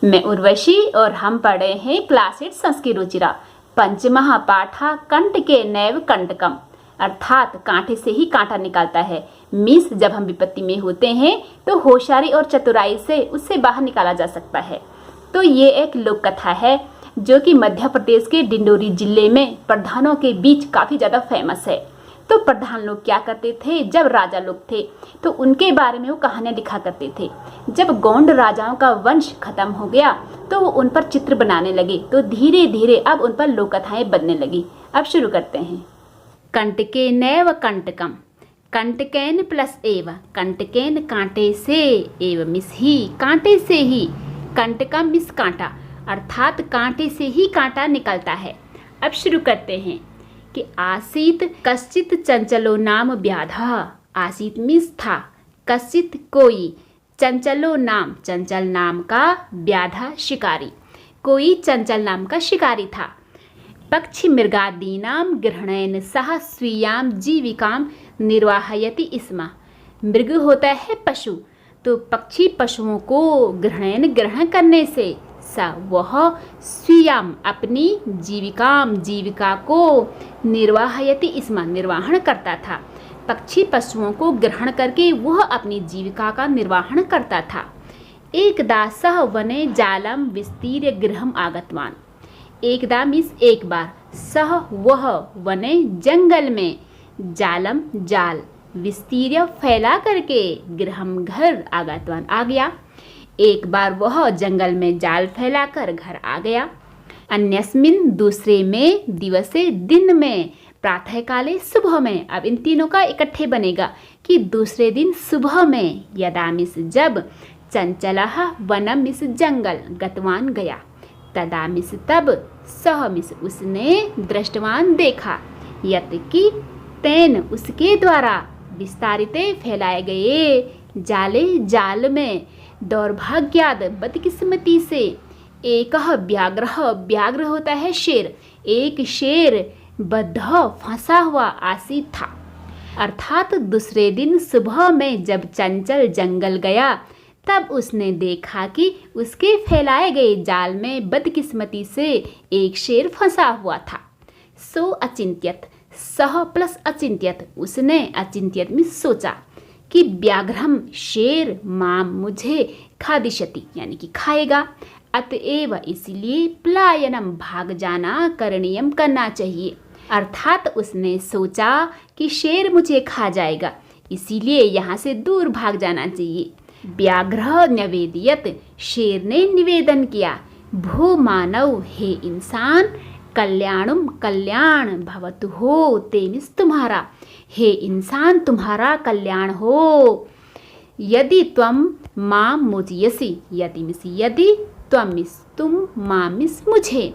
मैं उर्वशी और हम पढ़े हैं क्लास 8 संस्कृत रुचिरा। पंचमः पाठा कंट के नैव कंटकम, अर्थात कांटे से ही कांटा निकालता है। मीन्स जब हम विपत्ति में होते हैं तो होशियारी और चतुराई से उससे बाहर निकाला जा सकता है। तो ये एक लोक कथा है जो कि मध्य प्रदेश के डिंडोरी जिले में प्रधानों के बीच काफ़ी ज़्यादा फेमस है। तो प्रधान लोग क्या करते थे, जब राजा लोग थे तो उनके बारे में वो कहानियाँ लिखा करते थे। जब गोंड राजाओं का वंश खत्म हो गया तो वो उन पर चित्र बनाने लगे, तो धीरे धीरे अब उन पर लोक कथाएं बनने लगी। अब शुरू करते हैं। कंटके नैव कंटकम, कंटकेन प्लस एव, कंटकेन कांटे से, एव मिस ही कांटे से ही, कंटकम मिस कांटा, अर्थात कांटे से ही कांटा निकलता है। अब शुरू करते हैं कि आसीत कश्चित चंचलो नाम व्याधा, आसीत मिस था, कश्चित कोई, चंचलो नाम चंचल नाम का, व्याधा शिकारी, कोई चंचल नाम का शिकारी था। पक्षी मृगादीनाम ग्रहणेन सह स्वीयाम जीविकाम निर्वाहयति स्म, मृग होता है पशु, तो पक्षी पशुओं को ग्रहणेन ग्रहण करने से, सा वह स्वीयाम अपनी जीविका को निर्वाहयति स्म निर्वाहन करता था। पक्षी पशुओं को ग्रहण करके वह अपनी जीविका का निर्वाहन करता था। एकदा सह वने जालम विस्तीर्य गृहम आगतवान, एकदा मीन्स एक बार, सह वह वने जंगल में, जालम जाल, विस्तीर्य फैला करके, गृहम घर, आगतवान आ गया। एक बार वह जंगल में जाल फैलाकर घर आ गया। अन्यस्मिन दूसरे में, दिवसे दिन में, प्रातः काले सुबह में, अब इन तीनों का इकट्ठे बनेगा कि दूसरे दिन सुबह में, यदा मिस जब, चंचलः वनम मिस जंगल, गतवान गया, तदा मिस तब, सह मिस उसने, दृष्टवान देखा, यत की तेन उसके द्वारा, विस्तारिते फैलाए गए, जाले जाल में, दौर्भाग्याद बदकिस्मती से, एक व्याघ्र होता है शेर, एक शेर बद्ध फंसा हुआ आसीत था। अर्थात दूसरे दिन सुबह में जब चंचल जंगल गया तब उसने देखा कि उसके फैलाए गए जाल में बदकिस्मती से एक शेर फंसा हुआ था। सो अचिंत्यत, सह प्लस अचिंत्यत, उसने अचिंत्यत में सोचा कि व्याघ्रम शेर, माम मुझे, खादिशति यानी कि खाएगा, अतएव इसलिए पलायनम भाग जाना, करणीयम करना चाहिए। अर्थात उसने सोचा कि शेर मुझे खा जाएगा, इसीलिए यहाँ से दूर भाग जाना चाहिए। व्याघ्र निवेदियत, शेर ने निवेदन किया, भू मानव, हे इंसान, कल्याणुम कल्याण, भवतु हो, तेनिस तुम्हारा, हे इंसान तुम्हारा कल्याण हो, यदि त्वम मां मोचयसि, यदि मिस यदि, त्वम मिस तुम, मां मिस मुझे,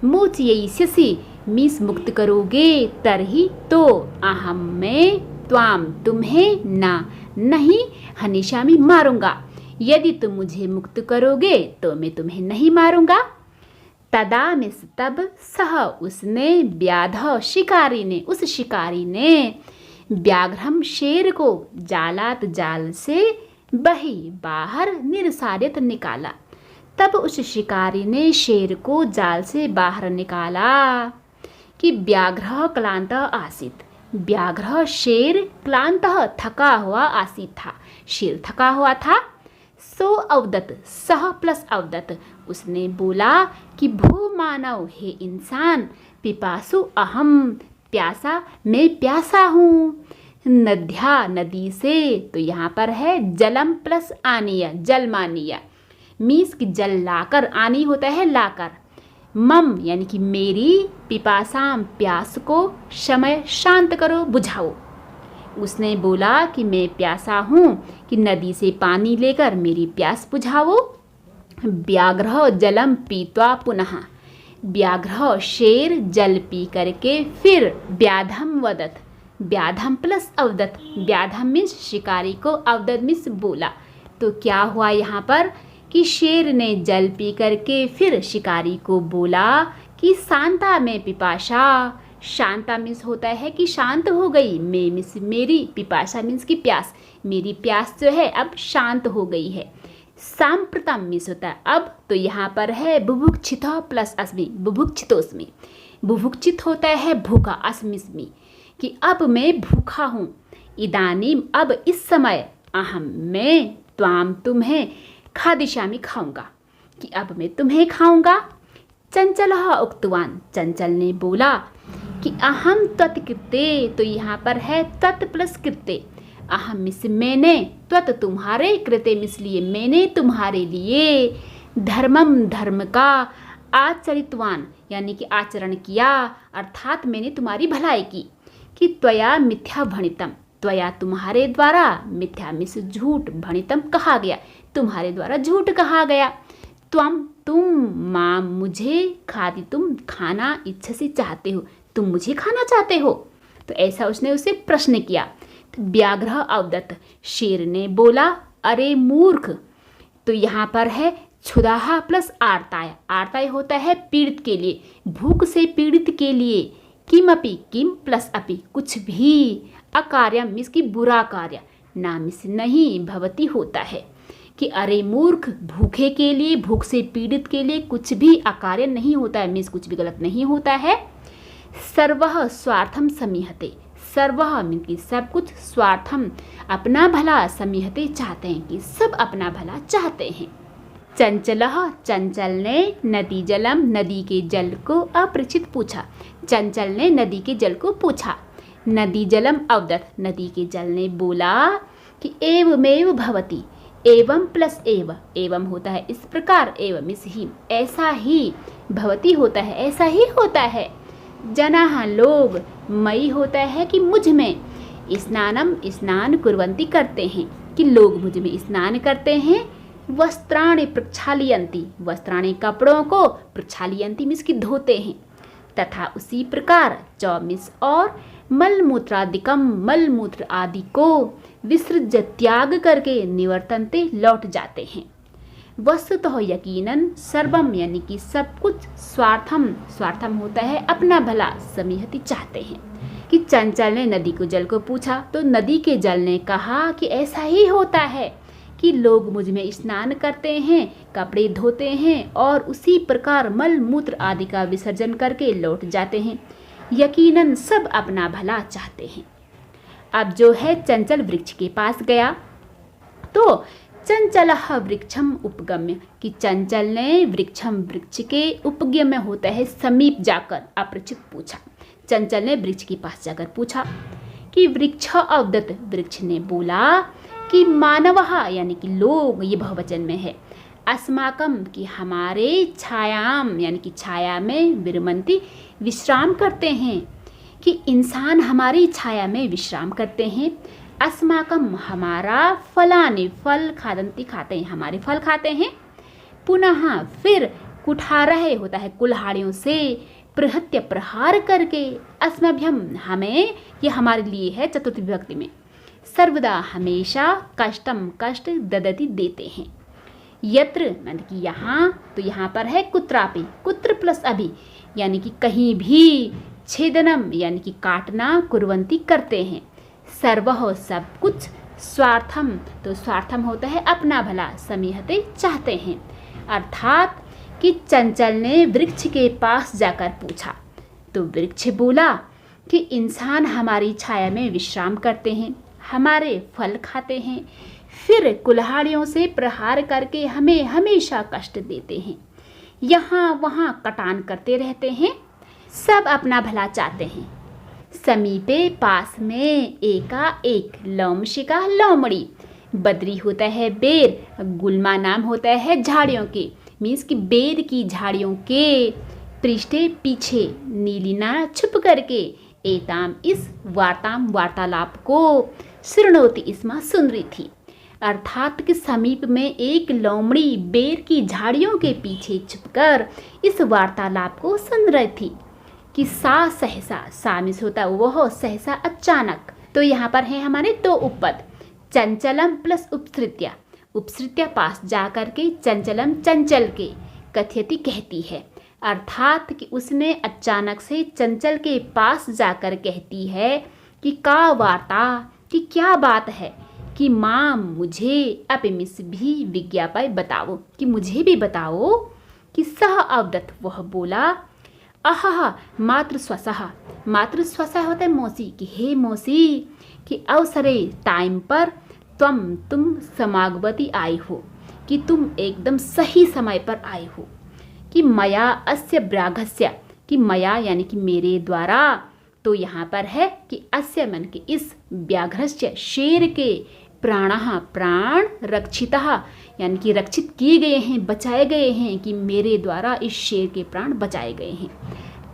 मोचयिष्यसि मिस मुक्त करोगे, तरही तो, अहम मैं, त्वाम तुम्हें, ना नहीं, हनिशामी मारूंगा, यदि तुम मुझे मुक्त करोगे तो मैं तुम्हें नहीं मारूंगा। तदा मिस तब, सह उसने, व्याध शिकारी ने, उस शिकारी ने, व्याघ्रम शेर को, जालात जाल से, बही बाहर, निरसारित निकाला, तब उस शिकारी ने शेर को जाल से बाहर निकाला। कि व्याघ्र क्लांत आसीत, व्याघ्र शेर, क्लांत थका हुआ आसीत था, शेर थका हुआ था। सो अवदत, सह प्लस अवदत, उसने बोला कि भू मानव, हे इंसान, पिपासु अहम, प्यासा मैं प्यासा हूँ, नद्या नदी से, तो यहाँ पर है जलम प्लस आनीय, जल मानीय, मीन्स कि जल लाकर, आनी होता है लाकर, मम यानी कि मेरी, पिपासाम प्यास को, समय शांत करो बुझाओ। उसने बोला कि मैं प्यासा हूँ, कि नदी से पानी लेकर मेरी प्यास बुझाओ। व्याघ्र जलम पीत्वा पुनः, व्याघ्र शेर जल पी करके फिर, व्याधम वदत, व्याधम प्लस अवदत, व्याधम मीन्स शिकारी को, अवदत मीन्स बोला। तो क्या हुआ यहाँ पर कि शेर ने जल पी करके फिर शिकारी को बोला कि शांता में पिपाशा, शांता मीन्स होता है कि शांत हो गई, मैं मीन्स मेरी, पिपाशा मीन्स की प्यास, मेरी प्यास जो है अब शांत हो गई है। सांप्रतम मिस होता है अब, तो यहाँ पर है बुभुक्षित प्लस अस्मि, बुभुक्षितोस्मि। बुभुक्षित होता है भूखा, अस्मिस्मि कि अब मैं भूखा हूँ। इदानीम अब इस समय, अहम मैं, त्वाम तुम्हें, खादिष्यामि खाऊंगा कि अब मैं तुम्हें खाऊंगा। चंचलः उक्तवान, चंचल ने बोला कि अहम त्वत्कृते, तो यहाँ पर है त्वत् प्लस कृते। अहम मिस मैंने, त्वत् तुम्हारे, कृते मिस लिए मैंने तुम्हारे लिए, धर्मम धर्म का, आचरितवान यानी कि आचरण किया, अर्थात मैंने तुम्हारी भलाई की। कि त्वया मिथ्या भणितम, त्वया तुम्हारे द्वारा, मिथ्या मिस झूठ, भणितम कहा गया, तुम्हारे द्वारा झूठ कहा गया। त्वम तुम, मां मुझे, खादी तुम खाना, इच्छसी चाहते हो, तुम मुझे खाना चाहते हो। तो ऐसा उसने उसे प्रश्न किया। तो व्याघ्र अवदत्त, शेर ने बोला, अरे मूर्ख। तो यहाँ पर है क्षुधाहा प्लस आर्ताय, आर्ताय होता है पीड़ित के लिए, भूख से पीड़ित के लिए। किमपि, किम प्लस अपि, कुछ भी, अकार्यम मिस की बुरा कार्य, ना मिस नहीं, भवती होता है। कि अरे मूर्ख, भूखे के लिए, भूख से पीड़ित के लिए कुछ भी अकार्य नहीं होता है, मीन्स कुछ भी गलत नहीं होता है। सर्वः स्वार्थम समीहते, सर्वः मीन की सब कुछ, स्वार्थम अपना भला, समीहते चाहते हैं कि सब अपना भला चाहते हैं। चंचलः, चंचल ने, नदी जलम, नदी के जल को अपरिचित पूछा, चंचल ने नदी के जल को पूछा। नदी जलम अवदत्त, नदी के जल ने बोला कि एवमेव भवति, एवं प्लस एव, एवं होता है इस प्रकार, एवं इस ही, ऐसा ही, भवती होता है ऐसा ही होता है। जनाः लोग, मई होता है कि मुझ में, स्नानम स्नान कुर्वन्ति करते हैं, कि लोग मुझ में स्नान करते हैं। वस्त्राणि प्रक्षालयन्ति, वस्त्राणि कपड़ों को, प्रक्षालयन्ति मीन्स की धोते हैं। तथा उसी प्रकार, चौमिस और, मलमूत्रादिकम, मलमूत्र आदि को, विसृज त्याग करके, निवर्तनते लौट जाते हैं। वस्तुतः यकीनन, सर्वम यानी कि सब कुछ, स्वार्थम, स्वार्थम होता है अपना भला, समीहति चाहते हैं। कि चंचल ने नदी को जल को पूछा, तो नदी के जल ने कहा कि ऐसा ही होता है कि लोग मुझ में स्नान करते हैं, कपड़े धोते हैं और उसी प्रकार मल मूत्र आदि का विसर्जन करके लौट जाते हैं। यकीनन सब अपना भला चाहते हैं। अब जो है चंचल वृक्ष के पास गया, तो चंचलः वृक्षम उपगम्य, कि चंचल ने वृक्षम वृक्ष के उपगम्य होता है समीप जाकर, अपरिचित पूछा। चंचल ने वृक्ष के पास जाकर पूछा कि वृक्ष अवदत्त, वृक्ष ने बोला कि मानवः यानी कि लोग, ये बहुवचन में है, अस्माकम कि हमारे, छायाम यानी कि छाया में, विरमंती विश्राम करते हैं, कि इंसान हमारी छाया में विश्राम करते हैं। अस्माकम हमारा, फलानि फल, खादंती खाते हैं, हमारे फल खाते हैं। पुनः फिर, कुठारह होता है कुल्हाड़ियों से, प्रहत्य प्रहार करके, अस्मभ्यम हमें, ये हमारे लिए है चतुर्थी विभक्ति में, सर्वदा हमेशा, कष्टम कष्ट, ददति देते हैं। यत्र यानी कि यहाँ, तो यहाँ पर है कुत्रापि, कुत्र प्लस अभि यानी कि कहीं भी, छेदनम यानी कि काटना, कुर्वंती करते हैं, सर्वः सब कुछ, स्वार्थम तो स्वार्थम होता है अपना भला, समीहते चाहते हैं। अर्थात कि चंचल ने वृक्ष के पास जाकर पूछा, तो वृक्ष बोला कि इंसान हमारी छाया में विश्राम करते हैं, हमारे फल खाते हैं, फिर कुल्हाड़ियों से प्रहार करके हमें हमेशा कष्ट देते हैं, यहाँ वहाँ कटान करते रहते हैं, सब अपना भला चाहते हैं। समीपे पास में, एका एक, लौमशिका लौमड़ी, बद्री होता है बेर, गुल्मा नाम होता है झाड़ियों के, मीन्स कि बेर की झाड़ियों के, पृष्ठे पीछे, नीलिना छुप करके, एताम इस, वार्ताम वार्तालाप को, शृणोति इसमा सुन रही थी। अर्थात कि समीप में एक लोमड़ी बेर की झाड़ियों के पीछे छुपकर इस वार्तालाप को सुन रही थी। कि सा सहसा, सामिस होता वह, सहसा अचानक। तो यहाँ पर है हमारे दो उपपद, चंचलम प्लस उपसृत्या, उपसृत्या पास जाकर के, चंचलम चंचल के, कथयति कहती है, अर्थात कि उसने अचानक से चंचल के पास जाकर कहती है कि का वार्ता, कि क्या बात है, कि माँ मुझे अपि मिस भी विज्ञापय बताओ, कि मुझे भी बताओ। कि सह अवदत्, वह बोला। अहह मातृस्वसः, मातृस्वसः होता है मौसी, कि हे मौसी, कि अवसरे टाइम पर तुम समागवती आई हो, कि तुम एकदम सही समय पर आए हो। कि मया अस्य व्याघस्य, कि मया यानी कि मेरे द्वारा, तो यहाँ पर है कि अस्य मन के इस व्याघ्रस्य शेर के प्राणः प्राण रक्षितः यानी कि रक्षित किए गए हैं, बचाए गए हैं, कि मेरे द्वारा इस शेर के प्राण बचाए गए हैं।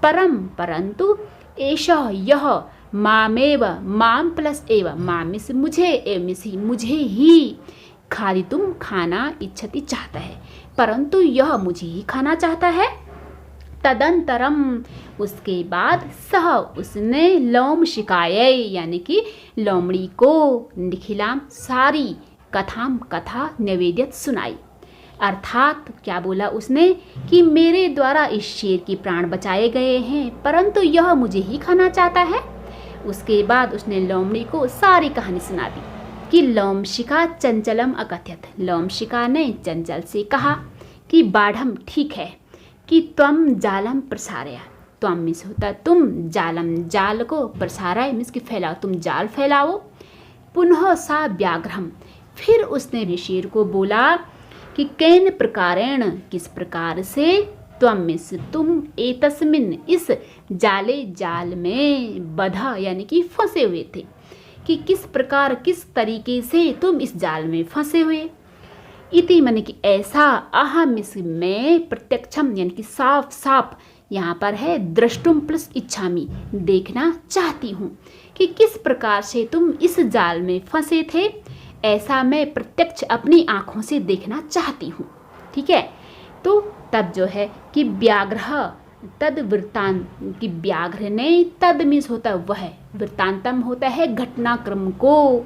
परंतु एषः यह मामेव, माम प्लस एव, मामिस मुझे, एवमिस ही मुझे ही, खादितुम खाना इच्छति चाहता है, परंतु यह मुझे ही खाना चाहता है। तदंतरम, उसके बाद सह उसने लोमशिकायै यानी कि लोमड़ी को निखिलाम सारी कथाम कथा निवेदित सुनाई। अर्थात क्या बोला उसने कि मेरे द्वारा इस शेर के प्राण बचाए गए हैं, परंतु यह मुझे ही खाना चाहता है। उसके बाद उसने लोमड़ी को सारी कहानी सुना दी कि लोमशिका चंचलम अकथयत, लोमशिका ने चंचल से कहा कि बाढ़म ठीक है, कि त्वम जालम प्रसारय, त्वम मिस होता तुम, जालम जाल को, प्रसारय मिस कि फैलाओ, तुम जाल फैलाओ। पुनः सा व्याघ्रम, फिर उसने शेर को बोला कि कैन प्रकारेण, किस प्रकार से, त्वम मिस तुम, एतस्मिन इस जाले जाल में, बधा यानी कि फंसे हुए थे, कि किस प्रकार किस तरीके से तुम इस जाल में फंसे हुए। इति माने कि ऐसा, अहम इसमें प्रत्यक्षम यानी कि साफ साफ, यहाँ पर है दृष्टुम प्लस इच्छामी, देखना चाहती हूँ कि किस प्रकार से तुम इस जाल में फंसे थे, ऐसा मैं प्रत्यक्ष अपनी आँखों से देखना चाहती हूँ। ठीक है, तो तब जो है कि व्याघ्र तद वृत्तांत, कि व्याघ्र ने, तद मीन्स होता है वह, वृत्तांतम होता है घटनाक्रम को,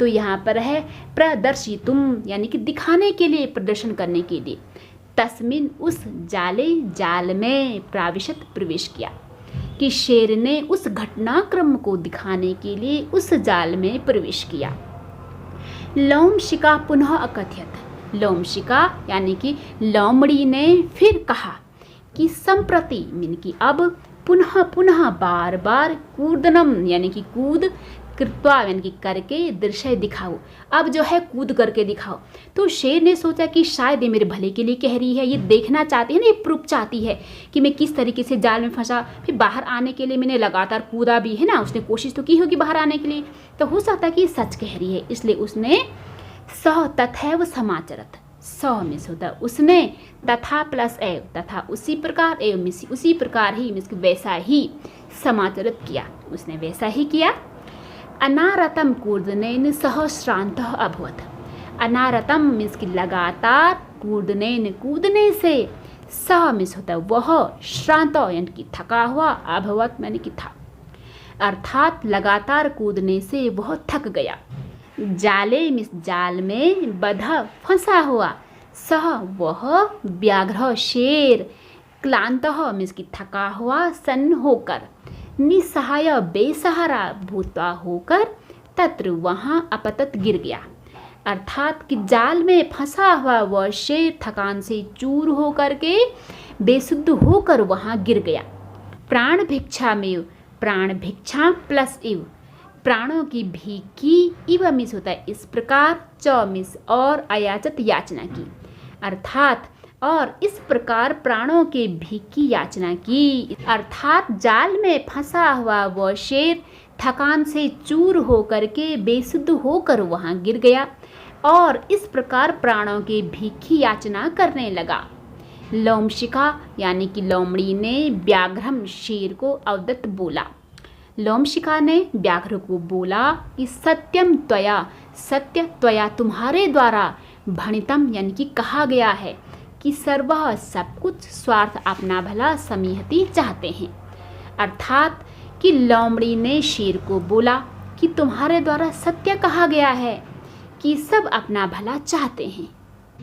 तो यहाँ पर है प्रदर्शितुम यानी कि दिखाने के लिए, प्रदर्शन करने के लिए। तस्मिन उस जाले जाल में, प्राविशत प्रवेश किया, कि शेर ने उस घटनाक्रम को दिखाने के लिए उस जाल में प्रवेश किया। लोमशिका पुनः अकथयत, लोमशिका यानी कि लोमड़ी ने फिर कहा कि संप्रति मीन की अब, पुनः पुनः बार बार, कूर्दनम यानी कि कूद, कृत्वा यानी कि करके, दृश्य दिखाओ, अब जो है कूद करके दिखाओ। तो शेर ने सोचा कि शायद ये मेरे भले के लिए कह रही है, ये देखना चाहती है ना, ये प्रूफ चाहती है कि मैं किस तरीके से जाल में फंसा, फिर बाहर आने के लिए मैंने लगातार कूदा भी है ना, उसने कोशिश तो की होगी बाहर आने के लिए, तो हो सकता है कि ये सच कह रही है, इसलिए उसने स तथैव समाचरत, स में होता उसने, तथा प्लस एव, तथा उसी प्रकार, एव मिस उसी प्रकार ही, मिस वैसा ही, समाचरित किया, उसने वैसा ही किया। अनारतम कूर्दनेन सह श्रांतः अभवत, अनारतम मीन्स की लगातार, कूर्दनेन कूदने से, सह मीन्स होता है वह, श्रांत यानी कि थका हुआ, अभवत यानी कि था, अर्थात लगातार कूदने से वह थक गया। जाले मीन्स जाल में, बधा फंसा हुआ, सह वह, व्याघ्र शेर, क्लांतः मीन्स की थका हुआ, सन्न होकर, निसहाय बेसहारा भूतवा होकर, तत्र वहाँ अपतत गिर गया, अर्थात कि जाल में फंसा हुआ वह शेर थकान से चूर होकर के, बेसुद्ध होकर वहाँ गिर गया। प्राण भिक्षा में, प्राण भिक्षा प्लस इव, प्राणों की भीख की, इव मिस होता है इस प्रकार, च मिस और, अयाचत याचना की, अर्थात और इस प्रकार प्राणों के भीख की याचना की, अर्थात जाल में फंसा हुआ वह शेर थकान से चूर होकर के, बेसुद्ध होकर वहाँ गिर गया और इस प्रकार प्राणों के भीख की याचना करने लगा। लोमशिका यानी कि लोमड़ी ने व्याघ्रम शेर को अवदत्त बोला, लोमशिका ने व्याघ्र को बोला कि सत्यम त्वया, सत्य त्वया तुम्हारे द्वारा, भणितम यानी कि कहा गया है कि सर्वः सब कुछ, स्वार्थ अपना भला, समीहति चाहते हैं, अर्थात कि लोमड़ी ने शेर को बोला कि तुम्हारे द्वारा सत्य कहा गया है कि सब अपना भला चाहते हैं।